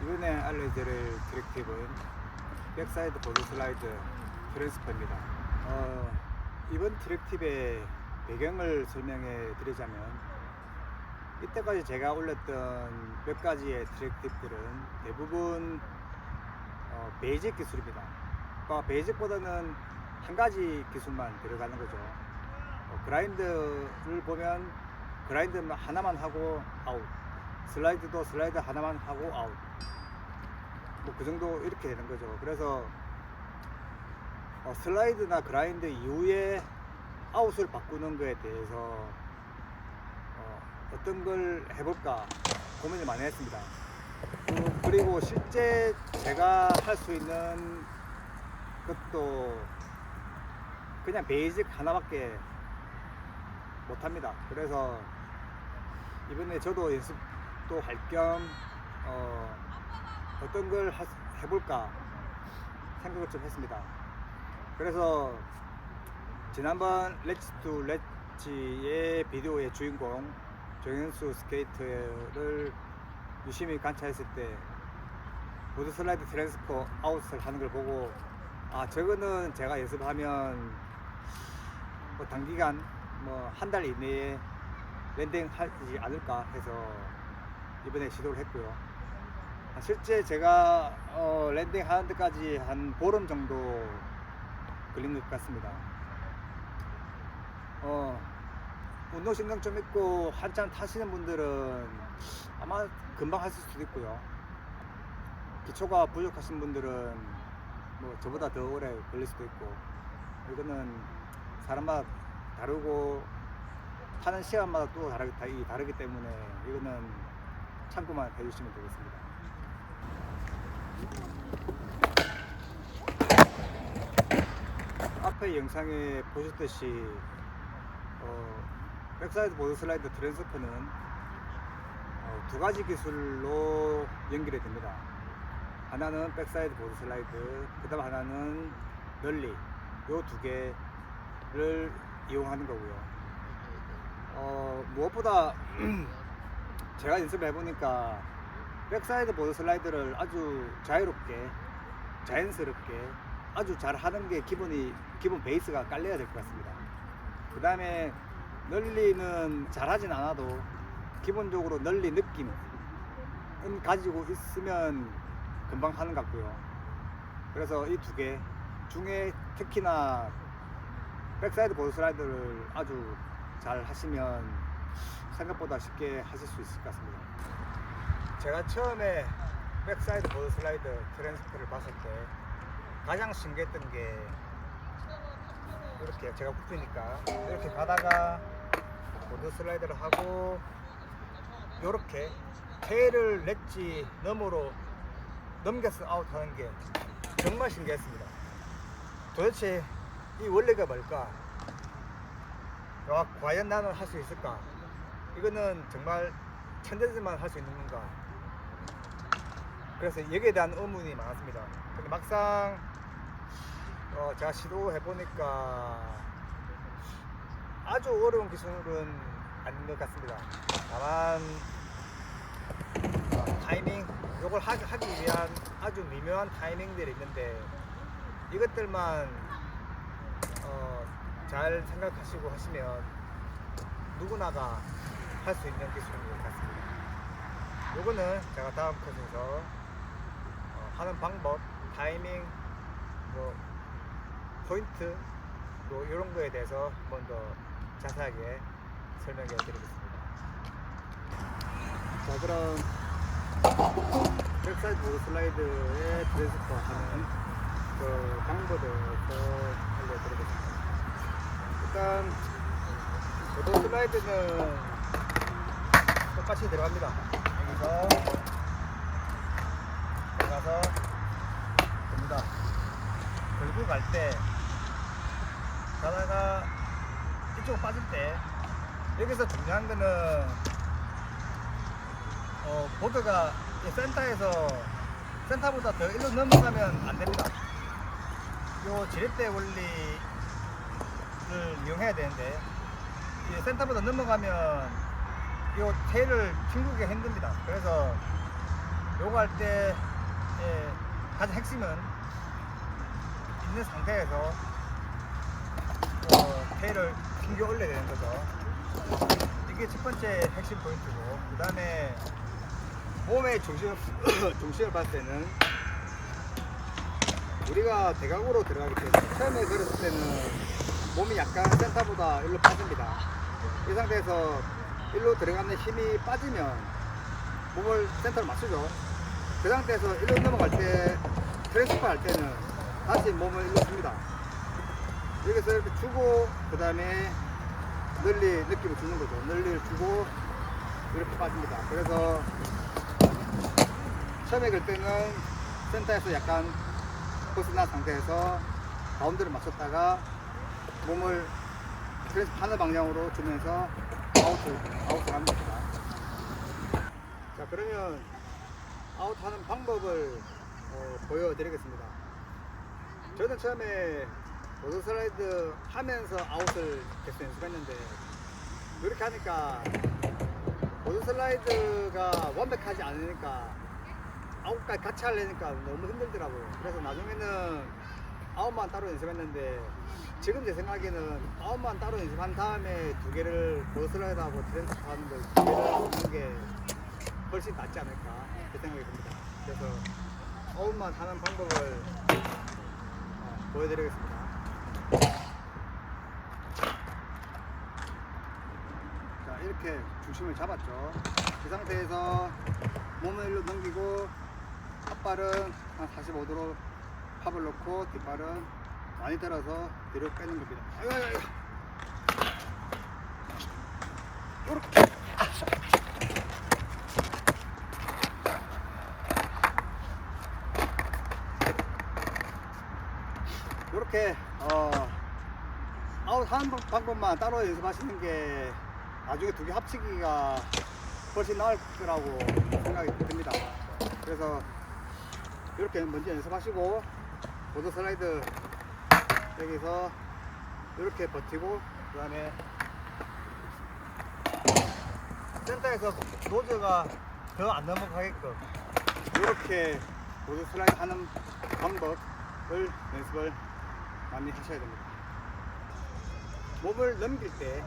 이번에 알려드릴 디렉티브는 백사이드 보드 슬라이드 트랜스퍼입니다. 이번 디렉티브의 배경을 설명해 드리자면, 이때까지 제가 올렸던 몇 가지의 디렉티브들은 대부분 베이직 기술입니다. 베이직보다는 한 가지 기술만 들어가는 거죠. 그라인드를 보면 그라인드 하나만 하고 아웃, 슬라이드도 슬라이드 하나만 하고 아웃, 그 정도 이렇게 되는 거죠. 그래서 슬라이드나 그라인드 이후에 아웃을 바꾸는 거에 대해서 어떤 걸 해볼까 고민을 많이 했습니다. 그리고 실제 제가 할 수 있는 것도 그냥 베이직 하나밖에 못합니다. 그래서 이번에 저도 연습도 할 겸 어떤 걸 해볼까 생각을 좀 했습니다. 그래서 지난번 렛츠 투 렛츠의 비디오의 주인공 정현수 스케이터를 유심히 관찰했을 때 보드 슬라이드 트랜스퍼 아웃을 하는 걸 보고, 저거는 제가 연습하면 단기간 한 달 이내에 랜딩 하지 않을까 해서 이번에 시도를 했고요. 실제 제가 랜딩 하는 데까지 한 보름 정도 걸린 것 같습니다. 운동신경 좀 있고 한참 타시는 분들은 아마 금방 하실 수도 있고요. 기초가 부족하신 분들은 저보다 더 오래 걸릴 수도 있고, 이거는 사람마다 다르고 하는 시간마다 또 다르기 때문에 이거는 참고만 해주시면 되겠습니다. 앞에 영상에 보셨듯이 백사이드 보드 슬라이드 트랜스퍼는 두 가지 기술로 연결이 됩니다. 하나는 백사이드 보드 슬라이드, 그 다음 하나는 널리, 요 두 개를 이용하는 거고요. 무엇보다 제가 연습을 해보니까 백사이드 보드 슬라이드를 아주 자유롭게 자연스럽게 아주 잘 하는 게 기본 베이스가 깔려야 될 것 같습니다. 그 다음에 널리는 잘하진 않아도 기본적으로 널리 느낌은 가지고 있으면 금방 하는 것 같고요. 그래서 이 두 개 중에 특히나 백사이드 보드 슬라이드를 아주 잘 하시면 생각보다 쉽게 하실 수 있을 것 같습니다. 제가 처음에 백사이드 보드 슬라이드 트랜스퍼를 봤을 때 가장 신기했던 게, 이렇게 제가 굽히니까 이렇게 가다가 보드 슬라이드를 하고 이렇게 테일을 렛지 너머로 넘겨서 아웃하는 게 정말 신기했습니다. 도대체 이 원리가 뭘까? 과연 나는 할 수 있을까? 이거는 정말 천재들만 할 수 있는 건가? 그래서 여기에 대한 의문이 많았습니다. 근데 막상 제가 시도해 보니까 아주 어려운 기술은 아닌 것 같습니다. 다만 타이밍, 이걸 하기 위한 아주 미묘한 타이밍들이 있는데, 이것들만 잘 생각하시고 하시면 누구나가 할 수 있는 기술인 것 같습니다. 요거는 제가 다음 컷에서 하는 방법, 타이밍, 포인트, 이런 거에 대해서 한 번 더 자세하게 설명해 드리겠습니다. 자, 그럼 백사이드 보드 슬라이드의 트랜스퍼 하는 그 방법을 알려드리겠습니다. 일단 보드 슬라이드는 똑같이 들어갑니다. 여기서 들어가서 됩니다. 걸고 갈 때 가다가 이쪽으로 빠질 때, 여기서 중요한 거는 보드가 센터보다 더 일로 넘어가면 안 됩니다. 요 지렛대 원리를 이용해야 되는데, 이 센터보다 넘어가면 요 테일을 튕기기가 힘듭니다. 그래서 요거 할 때 가장 핵심은 있는 상태에서 테일을 튕겨 올려야 되는 거죠. 이게 첫 번째 핵심 포인트고, 그 다음에 몸의 중심을 봤을 때는 우리가 대각으로 들어가기 때문에 처음에 걸었을 때는 몸이 약간 센터보다 일로 빠집니다. 이 상태에서 일로 들어가는 힘이 빠지면 몸을 센터로 맞추죠. 그 상태에서 일로 넘어갈 때 트랜스퍼 할 때는 다시 몸을 일로 줍니다. 여기서 이렇게 주고 그 다음에 널리 느낌을 주는 거죠. 널리를 주고 이렇게 빠집니다. 그래서 처음에 걸 때는 센터에서 약간 벗어난 상태에서 바운드를 맞췄다가 몸을 그래서 하늘 방향으로 주면서 아웃을 하는 겁니다. 자, 그러면 아웃하는 방법을 보여드리겠습니다. 저는 처음에 보드 슬라이드 하면서 아웃을 계속 연습했는데 이렇게 하니까 보드 슬라이드가 완벽하지 않으니까 아웃까지 같이 하려니까 너무 힘들더라고요. 그래서 나중에는 아웃만 따로 연습했는데 지금 제 생각에는 아웃만 따로 연습한 다음에 두 개를 보드 슬라이드하고 트랜스퍼 하는 걸 두 개를 하는 게 훨씬 낫지 않을까 그 생각이 듭니다. 그래서 아웃만 하는 방법을 보여드리겠습니다. 자, 이렇게 중심을 잡았죠. 그 상태에서 몸을 일로 넘기고 앞발은 한 45도로 팝을 넣고 뒷발은 많이 들어서 뒤로 빼는 겁니다. 이렇게 이렇게 아웃 하는 방법만 따로 연습하시는 게 나중에 두 개 합치기가 훨씬 나을 거라고 생각이 듭니다. 그래서 이렇게 먼저 연습하시고 보드 슬라이드 여기서 이렇게 버티고 그 다음에 센터에서 노즈가 더 안 넘어가게끔 이렇게 보드 슬라이드 하는 방법을 연습을 많이 하셔야 됩니다. 몸을 넘길 때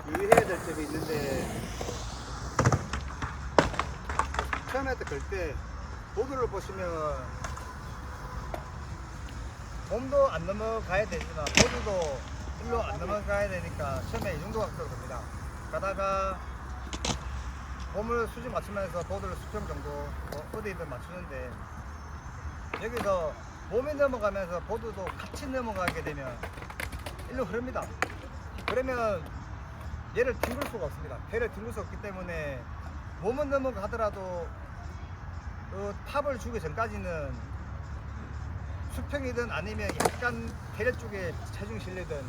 유의해야 될 점이 있는데 처음에 걸 때 보드를 보시면 몸도 안 넘어가야 되지만 보드도 일로 안 넘어가야 되니까 처음에 이 정도 각도로 갑니다. 가다가 몸을 수직 맞추면서 보드를 수평 정도 어디든 맞추는데 여기서 몸이 넘어가면서 보드도 같이 넘어가게 되면 일로 흐릅니다. 그러면 얘를 튕길 수가 없습니다. 배를 튕길 수 없기 때문에 몸은 넘어가더라도 그 탑을 주기 전까지는 수평이든 아니면 약간 배려 쪽에 체중이 실리든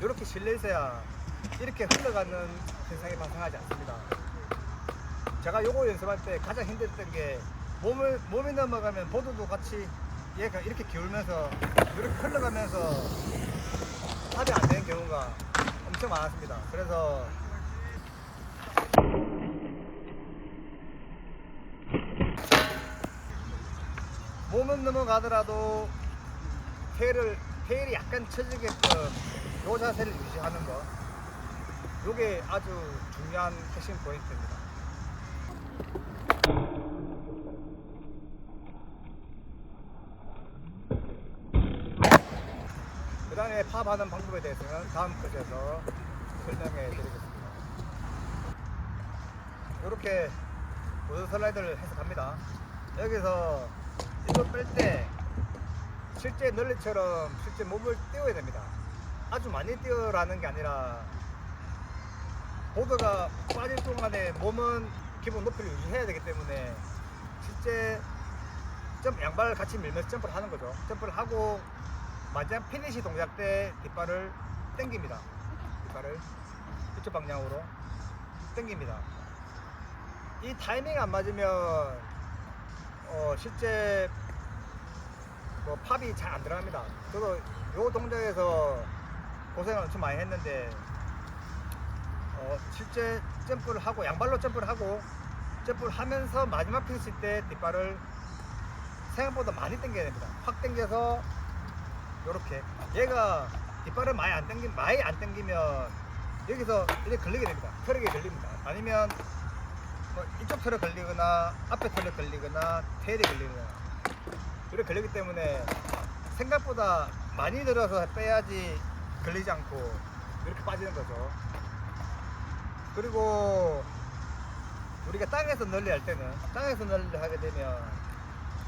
이렇게 실려 있어야 이렇게 흘러가는 현상이 발생하지 않습니다. 제가 요거 연습할 때 가장 힘들었던 게 몸이 넘어가면 보드도 같이 얘가 이렇게 기울면서 이렇게 흘러가면서 탑이 안 되는 경우가 엄청 많았습니다. 그래서 몸은 넘어가더라도 테일이 약간 처지게끔 요 자세를 유지하는 거, 요게 아주 중요한 핵심 포인트입니다. 그 다음에 팝하는 방법에 대해서는 다음 것에서 설명해 드리겠습니다. 이렇게 보드 슬라이드를 해석합니다. 여기서 이거 뺄 때 실제 널리처럼 실제 몸을 띄워야 됩니다. 아주 많이 띄우라는 게 아니라 보드가 빠질 동안에 몸은 기본 높이를 유지해야 되기 때문에 실제 양발을 같이 밀면서 점프를 하는 거죠. 점프를 하고 마지막 피니시 동작 때 뒷발을 당깁니다. 뒷발을 이쪽 방향으로 당깁니다. 이 타이밍 안 맞으면 실제 팝이 잘 안 들어갑니다. 저도 요 동작에서 고생을 엄청 많이 했는데 실제 점프를 하고 양발로 점프를 하고 점프를 하면서 마지막 피니시 때 뒷발을 생각보다 많이 당겨야 됩니다. 확 당겨서 요렇게 얘가 뒷발을 많이 안 당기면 여기서 이렇게 걸리게 됩니다. 털에 걸립니다. 아니면 뭐 이쪽 털에 걸리거나 앞에 털에 걸리거나 테일에 걸리거나 이렇게 걸리기 때문에 생각보다 많이 들어서 빼야지 걸리지 않고 이렇게 빠지는 거죠. 그리고 우리가 땅에서 널리 할 때는 땅에서 널리 하게 되면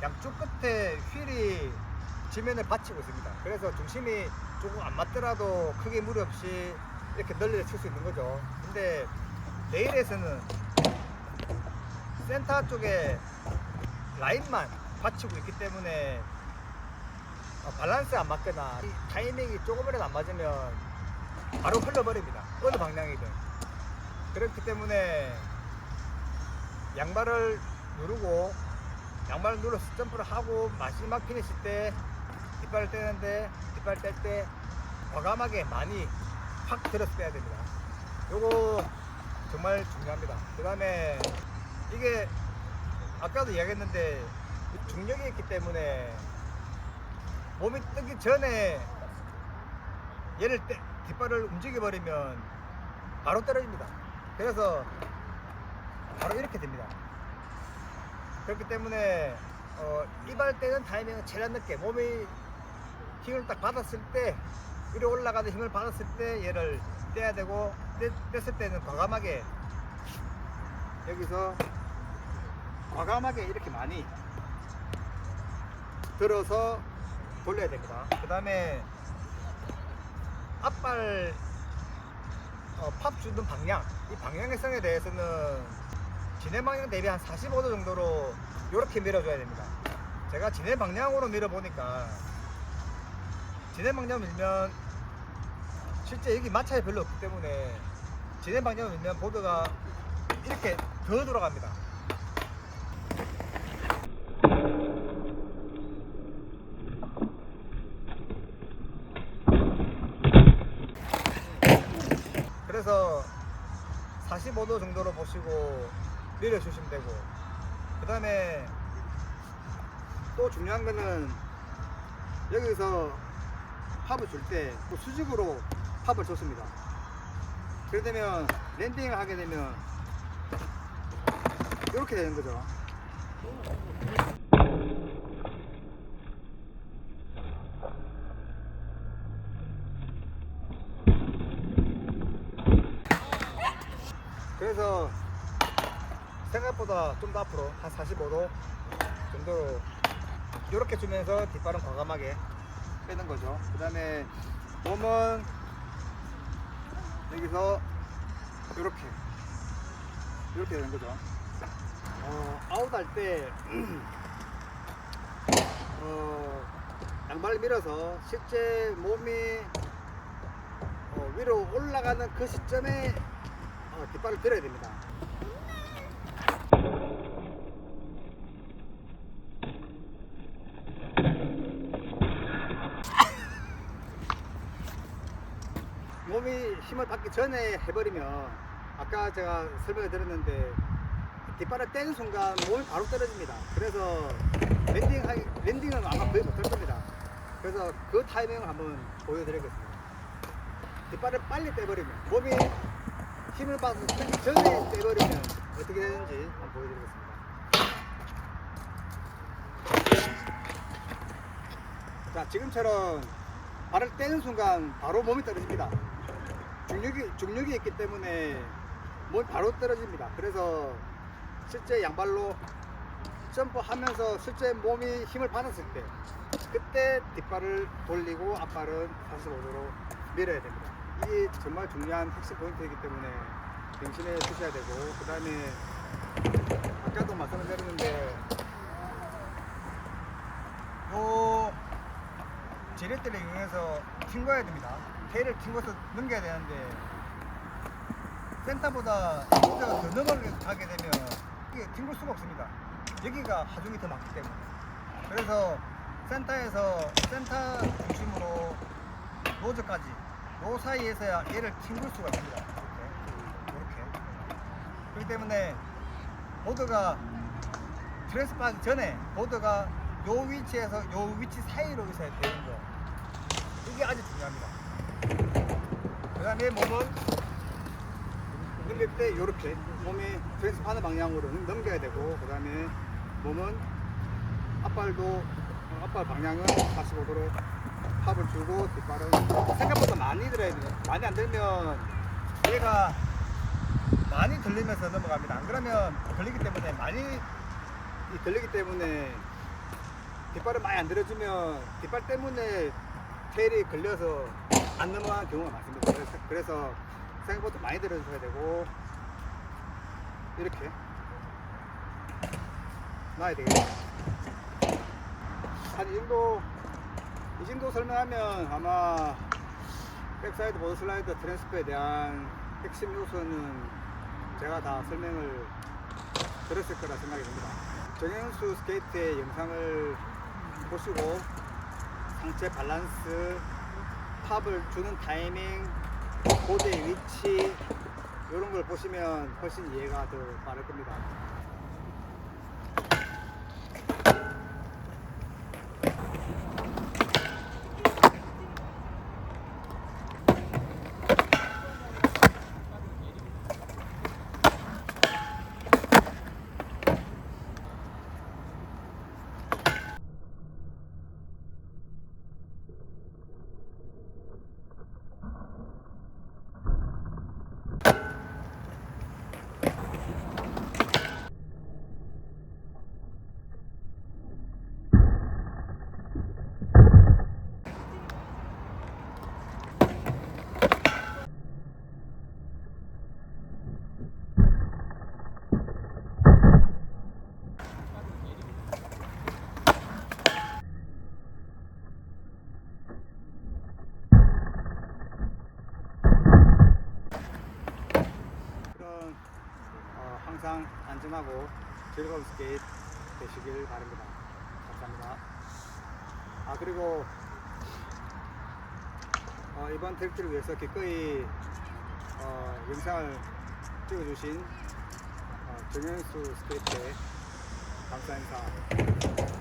양쪽 끝에 휠이 지면에 받치고 있습니다. 그래서 중심이 조금 안 맞더라도 크게 무리 없이 이렇게 널리를 칠 수 있는 거죠. 근데 레일에서는 센터 쪽에 라인만 받치고 있기 때문에 밸런스 안 맞거나 타이밍이 조금이라도 안 맞으면 바로 흘러버립니다. 어느 방향이든. 그렇기 때문에 양발을 누르고 양발을 눌러서 점프를 하고 마지막 피니시 때 뒷발을 떼는데 뒷발 뗄 때 과감하게 많이 확 들어서 빼야 됩니다. 요거 정말 중요합니다. 그 다음에 이게 아까도 이야기했는데 중력이 있기 때문에 몸이 뜨기 전에 얘를 뒷발을 움직여 버리면 바로 떨어집니다. 그래서 바로 이렇게 됩니다. 그렇기 때문에 이발 떼는 타이밍은 최대한 늦게 몸이 힘을 딱 받았을 때 위로 올라가는 힘을 받았을 때 얘를 떼야 되고 뗐을 때는 과감하게 여기서 과감하게 이렇게 많이 들어서 돌려야 됩니다. 그 다음에 앞발 팝 주는 방향, 이 방향성에 대해서는 진행 방향 대비 한 45도 정도로 이렇게 밀어줘야 됩니다. 제가 진행 방향으로 밀어보니까 진행 방향 밀면 실제 여기 마찰이 별로 없기 때문에 진행 방향을 밀면 보드가 이렇게 더 돌아갑니다. 그래서 45도 정도로 보시고 밀어주시면 되고, 그 다음에 또 중요한 거는 여기서 팝을 줄 때 또 수직으로 팝을 줬습니다. 그렇게 되면 랜딩을 하게 되면 이렇게 되는 거죠. 그래서 생각보다 좀 더 앞으로 한 45도 정도로 이렇게 주면서 뒷발은 과감하게 빼는 거죠. 그 다음에 몸은 여기서 이렇게 되는 거죠. 아웃할 때 양발을 밀어서 실제 몸이 위로 올라가는 그 시점에 뒷발을 들어야 됩니다. 몸이 힘을 받기 전에 해버리면 아까 제가 설명을 드렸는데 뒷발을 떼는 순간 몸이 바로 떨어집니다. 그래서 랜딩은 아마 거의 못할 겁니다. 그래서 그 타이밍을 한번 보여드리겠습니다. 뒷발을 빨리 떼버리면 몸이 힘을 받아서 뜨기 전에 떼버리면 어떻게 되는지 한번 보여드리겠습니다. 자, 지금처럼 발을 떼는 순간 바로 몸이 떨어집니다. 중력이 있기 때문에 몸이 바로 떨어집니다. 그래서 실제 양발로 점프하면서 실제 몸이 힘을 받았을 때 그때 뒷발을 돌리고 앞발은 45도로 밀어야 됩니다. 이게 정말 중요한 핵심 포인트이기 때문에 명심해 주셔야 되고, 그 다음에 아까도 말씀을 드렸는데 지렛대를 이용해서 튕겨야 됩니다. 테일을 튕겨서 넘겨야 되는데 센터보다 센터가 더 넘어가게 되면 이게 튕길 수가 없습니다. 여기가 하중이 더 많기 때문에. 그래서 센터에서 센터 중심으로 노즈까지 요 사이에서야 얘를 튕길 수가 있습니다. 이렇게 그렇기 때문에 보드가 트랜스퍼하기 전에 보드가 요 위치에서 요 위치 사이로 있어야 되는 거. 이게 아주 중요합니다. 그 다음에 몸은 넘길 때 요렇게 몸이 트랜스퍼하는 방향으로 넘겨야 되고, 그 다음에 몸은 앞발 방향은 45도로 팝을 주고, 뒷발은 생각보다 많이 들어야 돼요. 많이 안 들면 얘가 많이 들리면서 넘어갑니다. 안 그러면 들리기 때문에 뒷발을 많이 안 들어주면 뒷발 때문에 테일이 걸려서 안 넘어가는 경우가 많습니다. 그래서 생각보다 많이 들어줘야 되고, 이렇게 놔야 되겠죠. 한 이 정도 설명하면 아마 백사이드 보드 슬라이더 트랜스퍼에 대한 핵심 요소는 제가 다 설명을 들었을 거라 생각이 듭니다. 정현수 스케이트의 영상을 보시고 상체 밸런스, 팝을 주는 타이밍, 보드의 위치 이런 걸 보시면 훨씬 이해가 더 빠를 겁니다. 항상 안전하고 즐거운 스케이트 되시길 바랍니다. 감사합니다. 그리고 이번 트랙들을 위해서 기꺼이 영상을 찍어주신 정현수 스케이트에 감사 인사